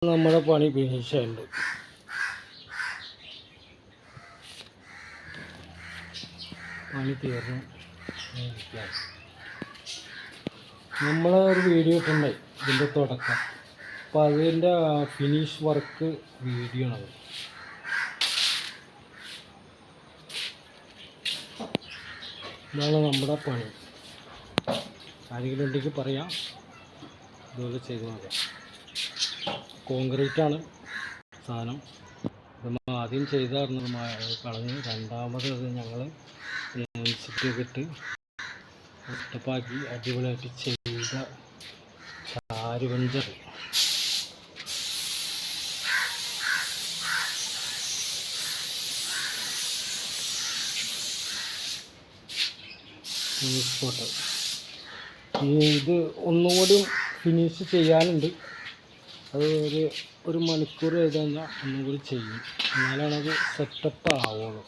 നമ്മുടെ പണി ഫിനിഷായിട്ടുണ്ട്. പണി തീർന്നു. നമ്മളെ ഒരു വീഡിയോ ഇട്ടുണ്ടായി ഇതിൻ്റെ തുടക്കം, അപ്പോൾ അതിൻ്റെ ഫിനിഷ് വർക്ക് വീഡിയോ ആണ്. ഇതാണ് നമ്മുടെ പണി. ആരെങ്കിലും ഉണ്ടെങ്കിൽ പറയാം, ഇതുപോലെ ചെയ്ത് നോക്കാം. കോൺക്രീറ്റാണ് സാധനം. നമ്മൾ ആദ്യം ചെയ്തായിരുന്നു കളഞ്ഞ്, രണ്ടാമത് അത് ഞങ്ങൾ സിറ്റൊക്കെ ഇട്ട് സെറ്റപ്പാക്കി അടിപൊളിയായിട്ട് ചെയ്ത ചാരുവഞ്ചർ. സ്പോട്ട് ഇത് ഒന്നുകൂടി ഫിനിഷ് ചെയ്യാനുണ്ട്. അത് ഒരു മണിക്കൂർ കഴിഞ്ഞാൽ ഒന്നും കൂടി ചെയ്യും, എന്നാലാണ് അത് സെറ്റപ്പ് ആവുള്ളൂ.